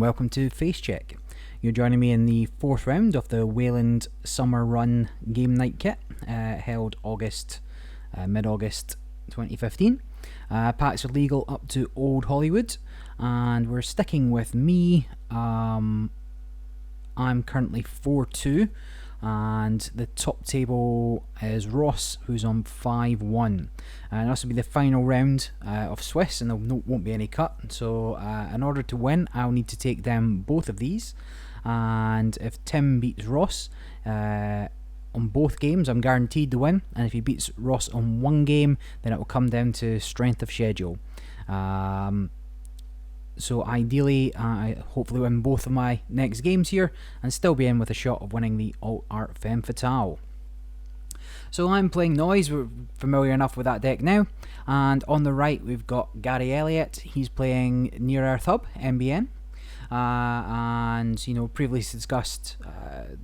welcome to Face Check. You're joining me in the fourth round of the Wayland Summer Run Game Night Kit, held mid-August 2015. Packs are legal up to Old Hollywood, and we're sticking with me. I'm currently 4-2, and the top table is Ross, who's on 5-1. And this will be the final round of Swiss, and there won't be any cut. So in order to win, I'll need to take down both of these. And if Tim beats Ross on both games, I'm guaranteed to win. And if he beats Ross on one game, then it will come down to strength of schedule. So ideally, I hopefully win both of my next games here and still be in with a shot of winning the R04M Fatale. So I'm playing Noise, we're familiar enough with that deck now. And on the right we've got Gary Elliott, he's playing Near-Earth Hub, NBN. And you know, previously discussed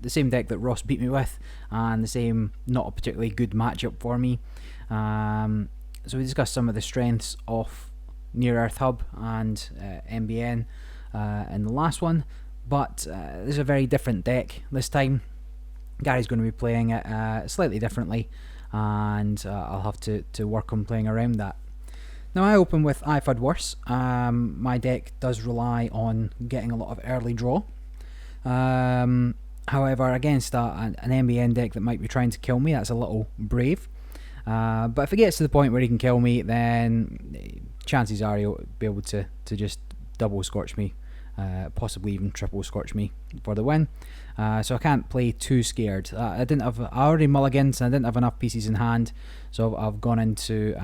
the same deck that Ross beat me with, and the same not a particularly good matchup for me. So we discussed some of the strengths of Near-Earth Hub and NBN in the last one, but this is a very different deck this time. Gary's going to be playing it slightly differently, and I'll have to work on playing around that. Now I open with I've Had Worse. My deck does rely on getting a lot of early draw. However, against an NBN deck that might be trying to kill me, that's a little brave. But if it gets to the point where he can kill me, then chances are he'll be able to just double scorch me, possibly even triple scorch me for the win. So I can't play too scared. I already mulliganed, and I didn't have enough pieces in hand, so I've gone into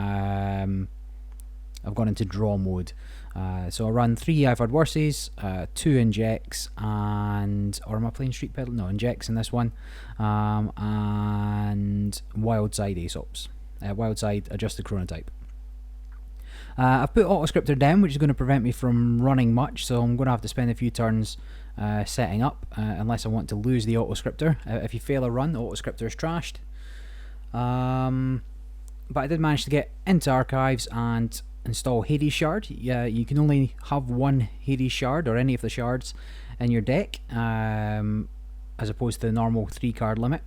draw mode. So I run 3 I've Had Worses, 2 injects, or am I playing Street Pedal? No, injects in this one, and Wild Side Aesops. Wild Side Adjusted Chronotype. I've put Auto Scripter down, which is going to prevent me from running much, so I'm going to have to spend a few turns setting up, unless I want to lose the Auto Scripter. If you fail a run, Auto Scripter is trashed. But I did manage to get into Archives and install Hades Shard. You can only have one Hades Shard, or any of the shards, in your deck, as opposed to the normal 3-card limit.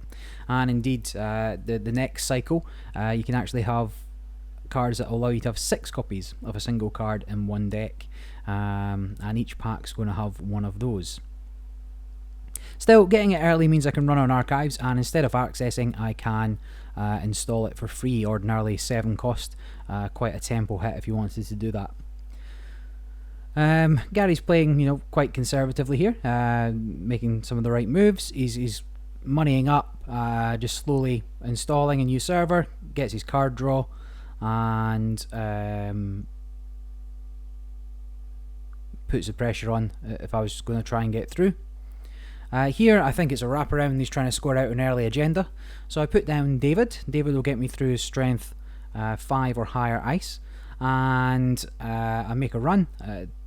And indeed, the next cycle, you can actually have cards that allow you to have 6 copies of a single card in one deck, and each pack's going to have one of those. Still, getting it early means I can run on Archives, and instead of accessing, I can install it for free. Ordinarily 7 cost, quite a tempo hit if you wanted to do that. Gary's playing, quite conservatively here, making some of the right moves. He's moneying up, just slowly installing a new server, gets his card draw, and puts the pressure on if I was going to try and get through. Here I think it's a wraparound, and he's trying to score out an early agenda, so I put down David. David will get me through strength 5 or higher ice, and I make a run.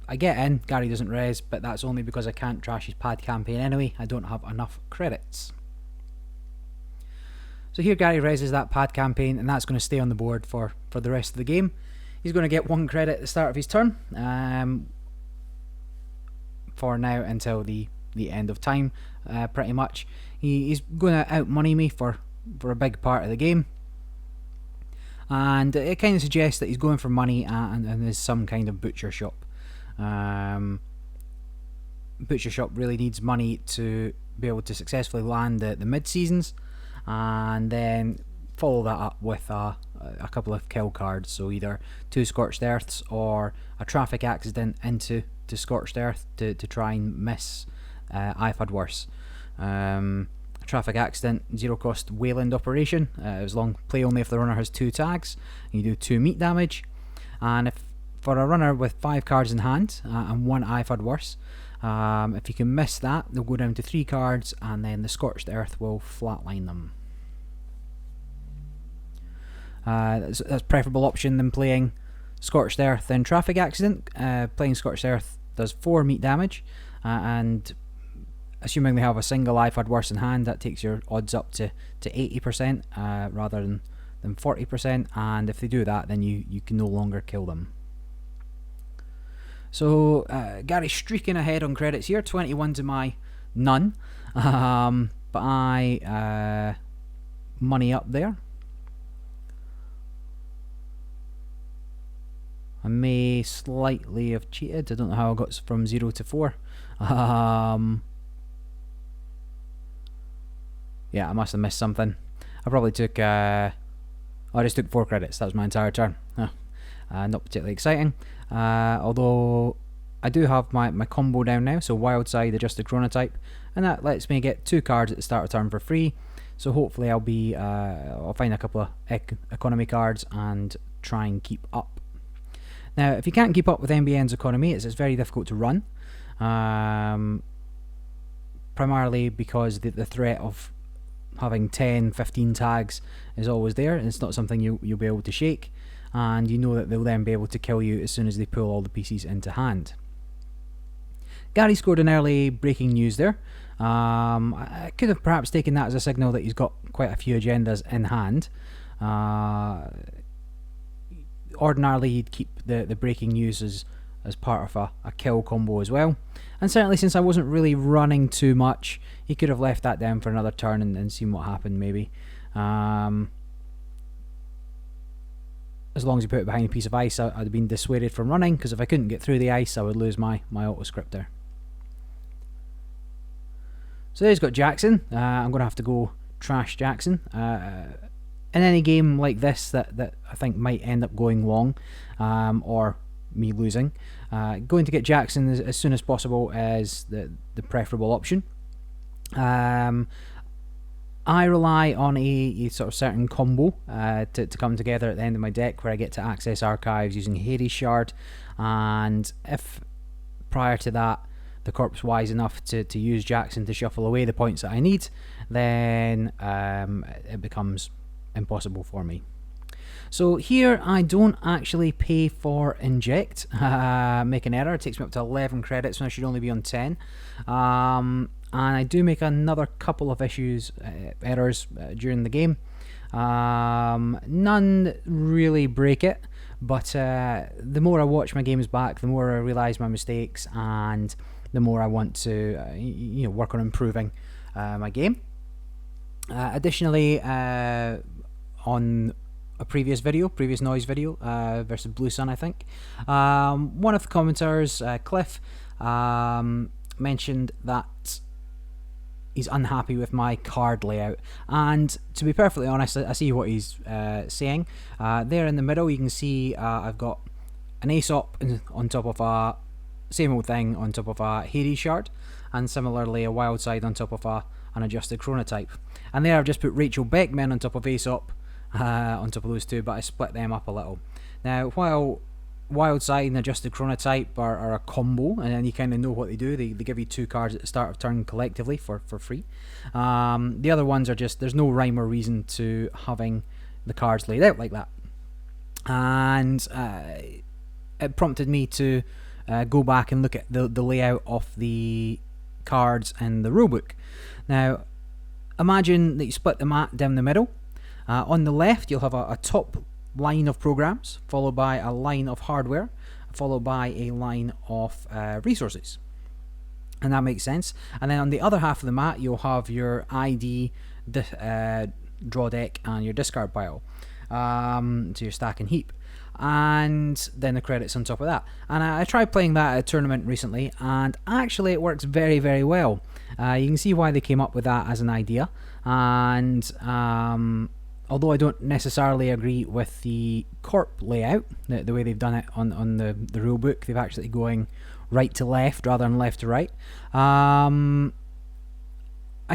I get in, Gary doesn't res, but that's only because I can't trash his pad campaign anyway. I don't have enough credits. So here Gary reses that pad campaign, and that's going to stay on the board for the rest of the game. He's going to get 1 credit at the start of his turn, for now until the end of time, pretty much. He's going to outmoney me for a big part of the game, and it kind of suggests that he's going for money, and there's some kind of butcher shop. Butcher shop really needs money to be able to successfully land the mid-seasons, and then follow that up with a couple of kill cards, so either 2 Scorched Earths or a Traffic Accident into Scorched Earth to try and miss I've Had Worse. Traffic Accident, 0 cost Wayland operation. It was long play only if the runner has 2 tags, and you do 2 meat damage. And if for a runner with 5 cards in hand and 1 I've Had Worse, if you can miss that, they'll go down to 3 cards, and then the Scorched Earth will flatline them. That's a preferable option than playing Scorched Earth then Traffic Accident. Playing Scorched Earth does 4 meat damage, and assuming they have a single I've Had Worse in hand, that takes your odds up to 80% rather than 40%, and if they do that, then you can no longer kill them. So Gary's streaking ahead on credits here, 21 to my none. But I money up there. I may slightly have cheated. I don't know how I got from 0 to 4. Yeah, I must have missed something. I probably took... I just took 4 credits. That was my entire turn. Not particularly exciting. Although I do have my combo down now. So Wild Side, Adjusted Chronotype. And that lets me get 2 cards at the start of turn for free. So hopefully I'll find a couple of economy cards and try and keep up. Now, if you can't keep up with NBN's economy, it's very difficult to run. Primarily because the threat of having 10, 15 tags is always there, and it's not something you'll be able to shake, and you know that they'll then be able to kill you as soon as they pull all the pieces into hand. Gary scored an early breaking news there. I could have perhaps taken that as a signal that he's got quite a few agendas in hand. Ordinarily he'd keep the breaking news as part of a kill combo as well. And certainly since I wasn't really running too much, he could have left that down for another turn and seen what happened maybe. As long as he put it behind a piece of ice, I'd have been dissuaded from running, because if I couldn't get through the ice, I would lose my auto script there. So there's got Jackson. I'm going to have to go trash Jackson. In any game like this that I think might end up going long, or me losing, going to get Jackson as soon as possible is the preferable option. I rely on a sort of certain combo to come together at the end of my deck, where I get to access archives using Hades Shard, and if prior to that the corp's wise enough to use Jackson to shuffle away the points that I need, then it becomes impossible for me. So here I don't actually pay for inject, make an error. It takes me up to 11 credits when I should only be on 10. And I do make another couple of errors during the game. None really break it, but the more I watch my games back, the more I realise my mistakes, and the more I want to work on improving my game. Additionally, on a previous noise video versus Blue Sun, I think, one of the commenters, Cliff, mentioned that he's unhappy with my card layout, and to be perfectly honest, I see what he's saying. There in the middle you can see I've got an Aesop on top of a same old thing on top of a Hades Shard, and similarly a Wild Side on top of an Adjusted Chronotype. And there I've just put Rachel Beckman on top of Aesop on top of those two, but I split them up a little. Now, while Wild Side and Adjusted Chronotype are a combo, and then you kind of know what they do, they give you 2 cards at the start of turn collectively for free. The other ones are just, there's no rhyme or reason to having the cards laid out like that. And it prompted me to go back and look at the layout of the cards in the rulebook. Now, imagine that you split the mat down the middle. On the left, you'll have a top line of programs, followed by a line of hardware, followed by a line of resources. And that makes sense. And then on the other half of the mat, you'll have your ID, draw deck, and your discard pile. So your stack and heap. And then the credits on top of that. And I tried playing that at a tournament recently, and actually it works very, very well. You can see why they came up with that as an idea. And although I don't necessarily agree with the corp layout, the way they've done it on the rulebook, they've actually going right to left rather than left to right. I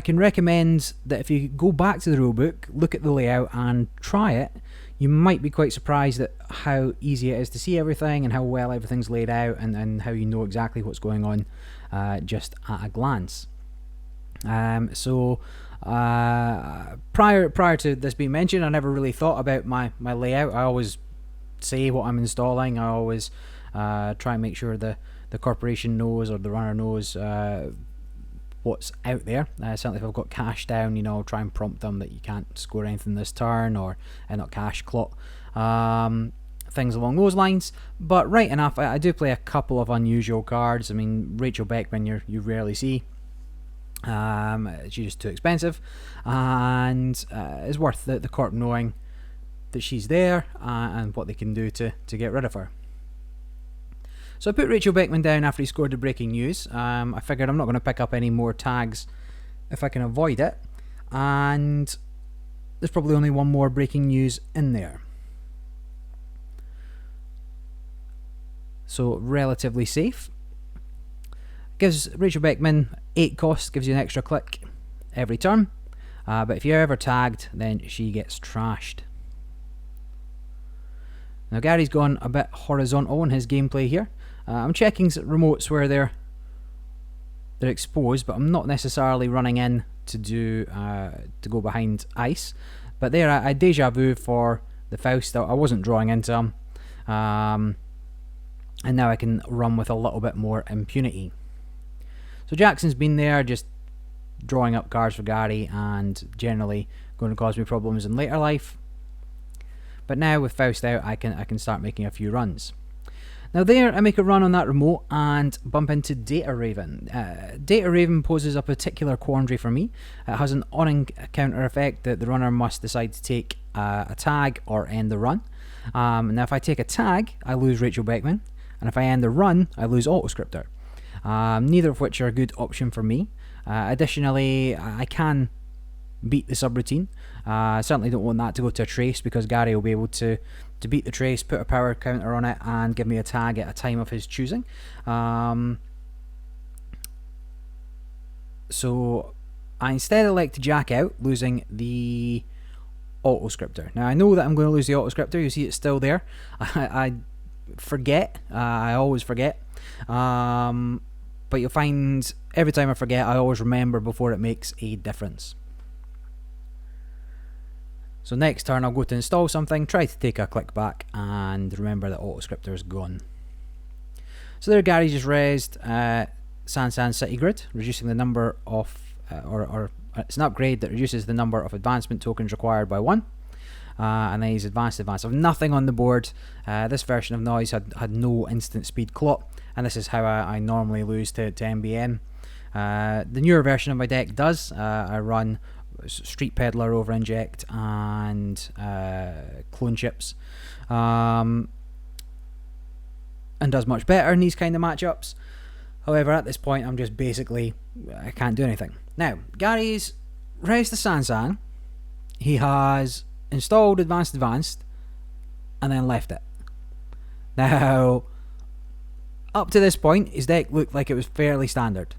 can recommend that if you go back to the rulebook, look at the layout and try it, you might be quite surprised at how easy it is to see everything and how well everything's laid out, and how you know exactly what's going on just at a glance. So prior to this being mentioned, I never really thought about my layout. I always say what I'm installing. I always try and make sure the corporation knows, or the runner knows what's out there. Certainly if I've got cash down, I'll try and prompt them that you can't score anything this turn, or not cash clot. things along those lines. But right enough, I do play a couple of unusual cards. I mean, Rachel Beckman you rarely see. She's just too expensive, and it's worth the corp knowing that she's there and what they can do to get rid of her. So I put Rachel Beckman down after he scored the breaking news. I figured I'm not going to pick up any more tags if I can avoid it, and there's probably only one more breaking news in there. So relatively safe. Gives Rachel Beckman 8 cost, gives you an extra click every turn. But if you're ever tagged, then she gets trashed. Now Gary's gone a bit horizontal in his gameplay here. I'm checking remotes where they're exposed, but I'm not necessarily running in to go behind ice. But there, I deja vu for the Faust. I wasn't drawing into him, and now I can run with a little bit more impunity. So Jackson's been there just drawing up cards for Gary and generally going to cause me problems in later life. But now with Faust out, I can start making a few runs. Now there, I make a run on that remote and bump into Data Raven. Data Raven poses a particular quandary for me. It has an on-encounter effect that the runner must decide to take a tag or end the run. Now if I take a tag, I lose Rachel Beckman, and if I end the run, I lose Autoscriptor. Neither of which are a good option for me. Additionally, I can beat the subroutine. I certainly don't want that to go to a trace, because Gary will be able to beat the trace, put a power counter on it, and give me a tag at a time of his choosing. So I instead elect to jack out, losing the Autoscriptor. Now I know that I'm going to lose the Autoscriptor. You see it's still there. I forget. I always forget. But you'll find every time I forget, I always remember before it makes a difference. So next turn I'll go to install something, try to take a click back, and remember that Autoscriptor is gone. So there Gary just raised Sansan City Grid, reducing the number of, it's an upgrade that reduces the number of advancement tokens required by 1. And then he's advanced. I've nothing on the board. This version of Noise had no instant speed clot, and this is how I normally lose to NBN. The newer version of my deck does. I run Street Peddler over Inject and Clone Chips, and does much better in these kind of matchups. However, at this point, I'm just basically, I can't do anything. Now, Gary's raised the Sansan. He has installed Advanced, and then left it. Now, up to this point, his deck looked like it was fairly standard.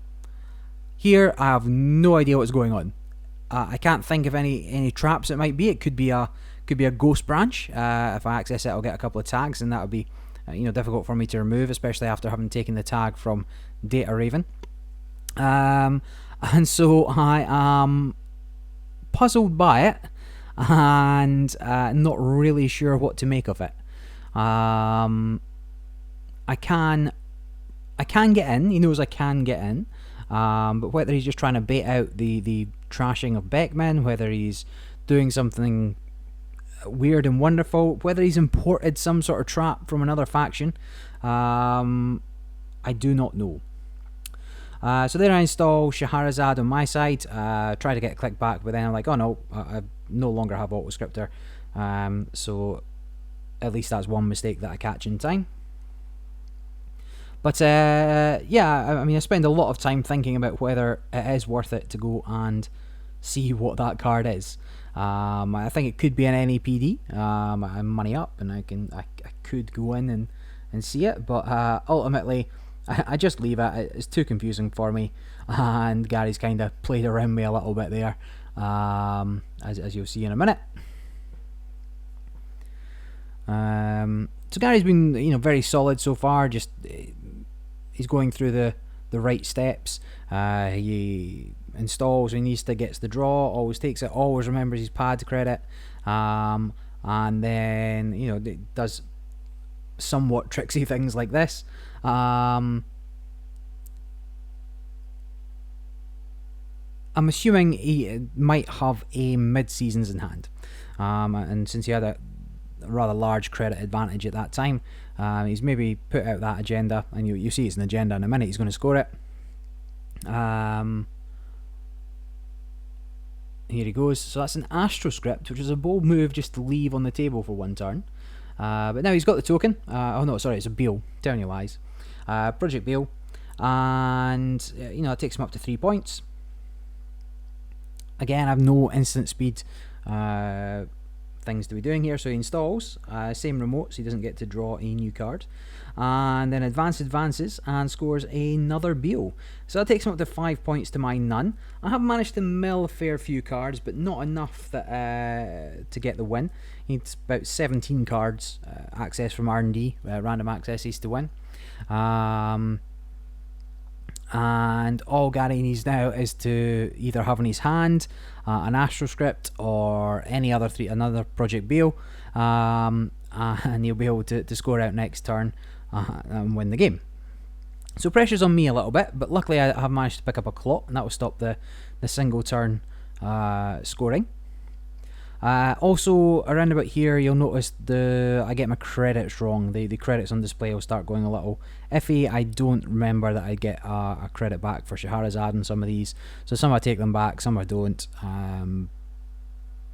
Here, I have no idea what's going on. I can't think of any traps it might be. It could be a ghost branch. If I access it, I'll get a couple of tags, and that would be difficult for me to remove, especially after having taken the tag from Data Raven. And so I am puzzled by it, and not really sure what to make of it. I can get in. He knows I can get in. But whether he's just trying to bait out the trashing of Beckman, whether he's doing something weird and wonderful, whether he's imported some sort of trap from another faction, I do not know. So then I install Shahrazad on my side, try to get a click back, but then I'm like, oh no, I no longer have Autoscriptor. So at least that's one mistake that I catch in time. But yeah, I mean, I spend a lot of time thinking about whether it is worth it to go and see what that card is. I think it could be an NEPD. I'm money up, and I could go in and see it, but ultimately I just leave it. It's too confusing for me, and Gary's kind of played around me a little bit there, as you'll see in a minute. So Gary's been very solid so far. Just he's going through the right steps. He installs when he needs to, gets the draw, always takes it, always remembers his pad credit, and then it does somewhat tricksy things like this. I'm assuming he might have a mid-seasons in hand, and since he had rather large credit advantage at that time. He's maybe put out that agenda, and you see it's an agenda in a minute. He's going to score it. Here he goes. So that's an Astro Script, which is a bold move just to leave on the table for 1 turn. But now he's got the token. Oh no, sorry, it's a Beal. Telling you lies. Project Beal, and you know, it takes him up to 3 points. Again, I have no instant speed things to be doing here, so he installs same remote, so he doesn't get to draw a new card, and then advances and scores another Beal. So that takes him up to 5 points to my none. I have managed to mill a fair few cards, but not enough that to get the win. He needs about 17 cards access from R&D, random accesses, to win. And all Gary needs now is to either have in his hand an Astro Script or another Project Beal, and he'll be able to score out next turn and win the game. So pressure's on me a little bit, but luckily I have managed to pick up a Clot, and that will stop the single turn scoring. Also, around about here, you'll notice I get my credits wrong. The credits on display will start going a little iffy. I don't remember that I get a credit back for Scheherazade and some of these. So some I take them back, some I don't.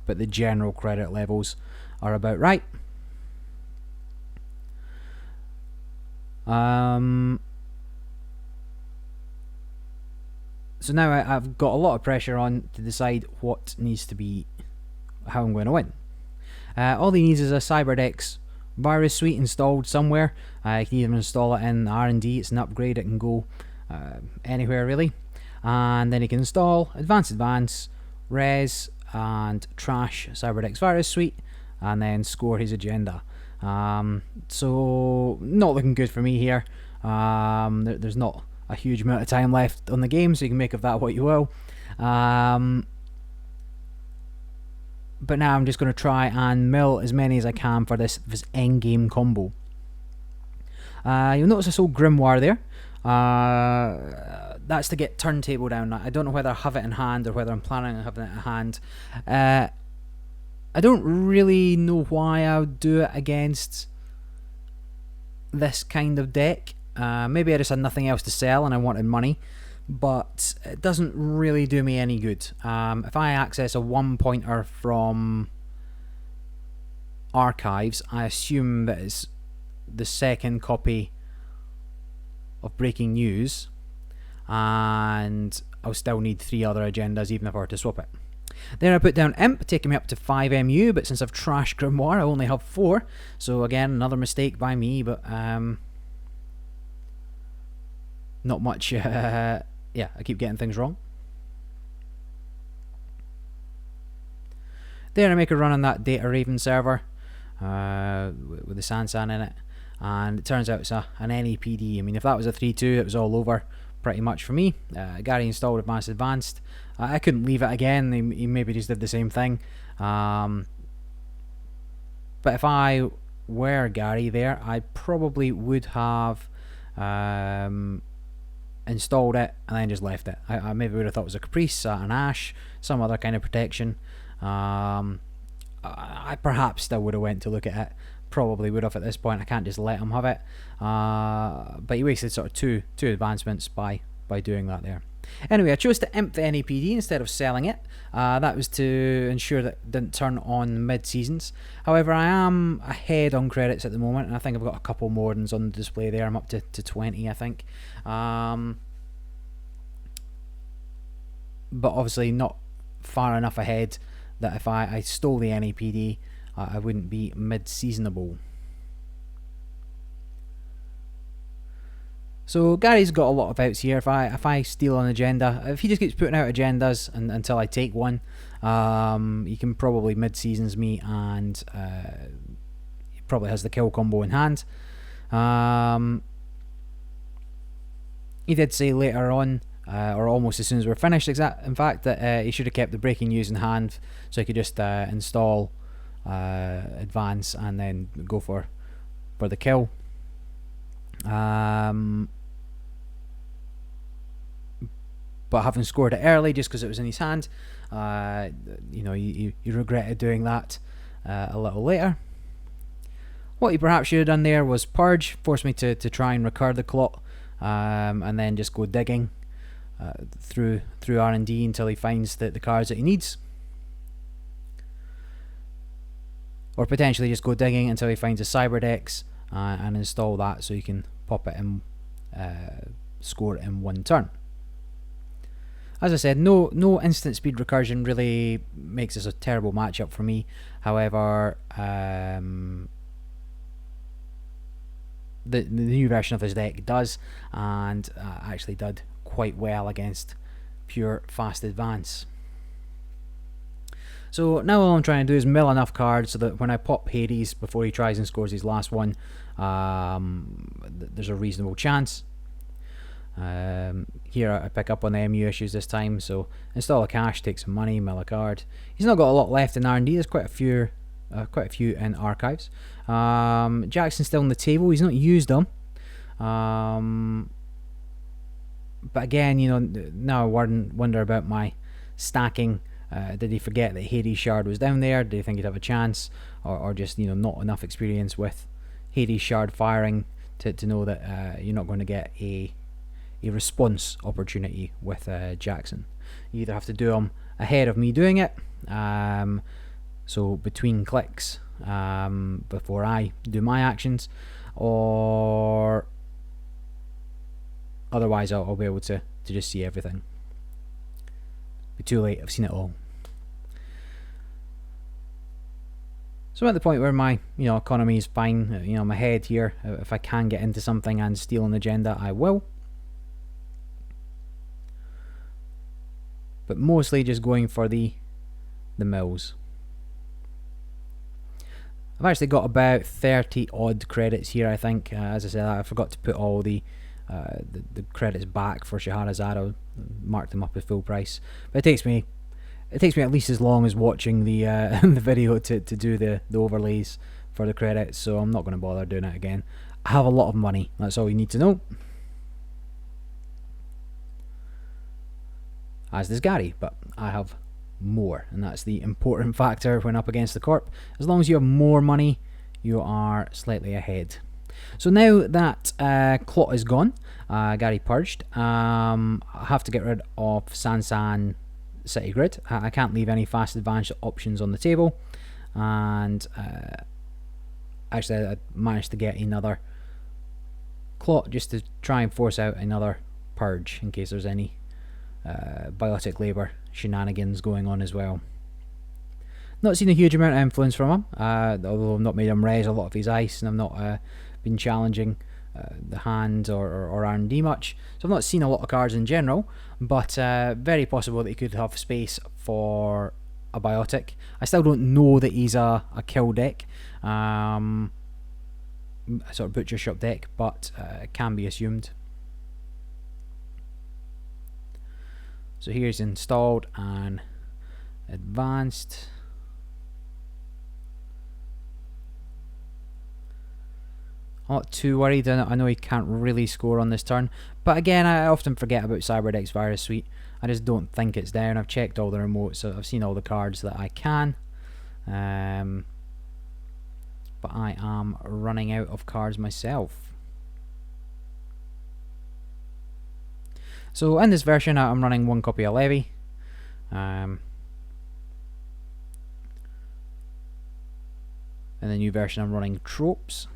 But the general credit levels are about right. So now I've got a lot of pressure on to decide what needs to be, how I'm going to win. All he needs is a Cyberdex virus suite installed somewhere. I can even install it in R&D. It's an upgrade. It can go anywhere really. And then he can install advance, res, and trash Cyberdex virus suite, and then score his agenda. So not looking good for me here. There's not a huge amount of time left on the game, so you can make of that what you will. But now I'm just going to try and mill as many as I can for this endgame combo. You'll notice this old Grimoire there. That's to get turntable down. I don't know whether I have it in hand or whether I'm planning on having it in hand. I don't really know why I would do it against this kind of deck. Maybe I just had nothing else to sell and I wanted money, but it doesn't really do me any good. If I access a 1-pointer from archives, I assume that it's the second copy of breaking news, and I'll still need 3 other agendas even if I were to swap it. Then I put down Imp, taking me up to 5 MU, but since I've trashed Grimoire, I only have 4. So again, another mistake by me, but not much. Yeah, I keep getting things wrong. There I make a run on that Data Raven server with the Sansan in it, and it turns out it's an NEPD. I mean, if that was a 3-2, it was all over pretty much for me. Gary installed Advanced. I couldn't leave it again. He maybe just did the same thing. But if I were Gary there, I probably would have installed it and then just left it. I maybe would have thought it was a Caprice, an Ash, some other kind of protection. I perhaps still would have went to look at it. Probably would have at this point. I can't just let him have it. But he wasted sort of two advancements by doing that there. Anyway, I chose to imp the NEPD instead of selling it. That was to ensure that it didn't turn on mid-seasons. However, I am ahead on credits at the moment, and I think I've got a couple more ones on the display there. I'm up to 20, I think. But obviously not far enough ahead that if I stole the NEPD, I wouldn't be mid-seasonable. So Gary's got a lot of outs here. If I steal an agenda, if he just keeps putting out agendas until I take one, he can probably mid-seasons me, and he probably has the kill combo in hand. He did say later on, or almost as soon as we're finished, in fact, that he should have kept the breaking news in hand, so he could just install advance and then go for the kill. But having scored it early just because it was in his hand, you know, you regretted doing that a little later. What he perhaps should have done there was purge, force me to try and recur the clot, and then just go digging through R&D until he finds the cards that he needs. Or potentially just go digging until he finds a Cyberdex and install that so you can pop it in, score it in one turn. As I said, no instant speed recursion really makes this a terrible matchup for me. However, the new version of his deck does, and actually did quite well against pure fast advance. So now all I'm trying to do is mill enough cards so that when I pop Hades before he tries and scores his last one, there's a reasonable chance. Here I pick up on the MU issues this time, so install a cache, take some money, mill a card. He's not got a lot left in R&D. There's quite a few in archives. Jackson's still on the table. He's not used them. But again, you know, now I wonder about my stacking. Did he forget that Hades Shard was down there? Did he think he'd have a chance, or just, you know, not enough experience with Hades Shard firing to know that you're not going to get a response opportunity with Jackson? You either have to do them ahead of me doing it, so between clicks, before I do my actions, or otherwise I'll be able to just see everything. Be too late, I've seen it all. So I'm at the point where my economy is fine. I'm ahead here. If I can get into something and steal an agenda, I will. But mostly just going for the mills. I've actually got about 30 odd credits here, I think. As I said, I forgot to put all the credits back for Shahrazad. I'll mark them up as full price. But it takes me at least as long as watching the the video to do the overlays for the credits, so I'm not going to bother doing it again. I have a lot of money, that's all you need to know. As does Gary, but I have more, and that's the important factor when up against the Corp. As long as you have more money, you are slightly ahead. So now that Clot is gone, Gary purged, I have to get rid of Sansan City Grid. I can't leave any fast advance options on the table, and actually I managed to get another Clot just to try and force out another purge in case there's any biotic labour shenanigans going on as well. Not seen a huge amount of influence from him, although I've not made him res a lot of his ice, and I've not been challenging the hand or R&D much, so I've not seen a lot of cards in general, but very possible that he could have space for a biotic. I still don't know that he's a kill deck, a sort of butcher shop deck, but it can be assumed. So here's installed and advanced. I'm not too worried. I know he can't really score on this turn, but again, I often forget about Cyberdex Virus Suite. I just don't think it's down. I've checked all the remotes, so I've seen all the cards that I can, but I am running out of cards myself. So in this version, I'm running one copy of Levy. In the new version, I'm running Tropes.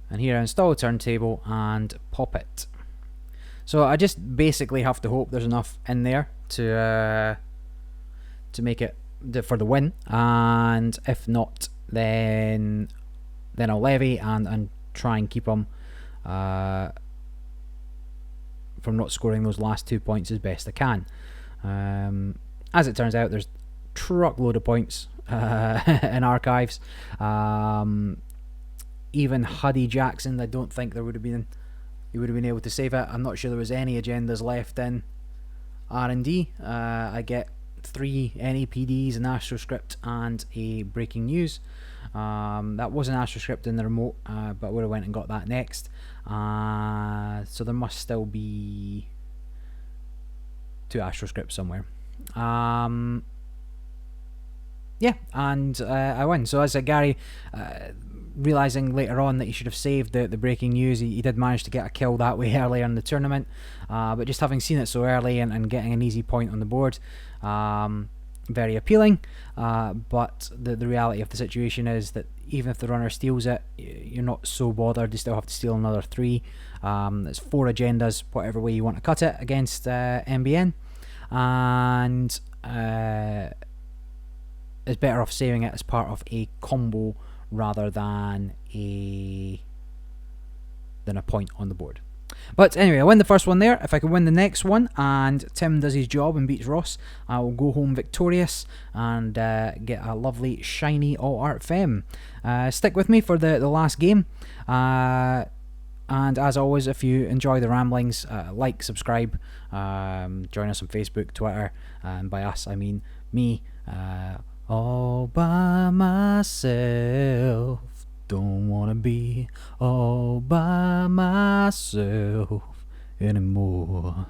And here I install a turntable and pop it. So I just basically have to hope there's enough in there to make it for the win, and if not, then I'll levy and try and keep them from not scoring those last 2 points as best I can. As it turns out, there's truckload of points in archives. Even Huddy Jackson, I don't think he would have been able to save it. I'm not sure there was any agendas left in R&D. I get 3 NAPDs, an AstroScript, and a breaking news. That was an AstroScript in the remote, but I would have went and got that next. So there must still be 2 AstroScripts somewhere. yeah, and I win. So as Gary, realizing later on that he should have saved the breaking news, he did manage to get a kill that way earlier in the tournament. But just having seen it so early and getting an easy point on the board, very appealing. But the reality of the situation is that even if the runner steals it, you're not so bothered. You still have to steal another 3. There's 4 agendas, whatever way you want to cut it, against NBN. And it's better off saving it as part of a combo rather than a point on the board. But anyway, I win the first one there. If I can win the next one and Tim does his job and beats Ross, I will go home victorious and get a lovely shiny R04M. Stick with me for the last game. And as always, if you enjoy the ramblings, like, subscribe, join us on Facebook, Twitter, and by us I mean me, all by myself. Don't wanna be all by myself anymore.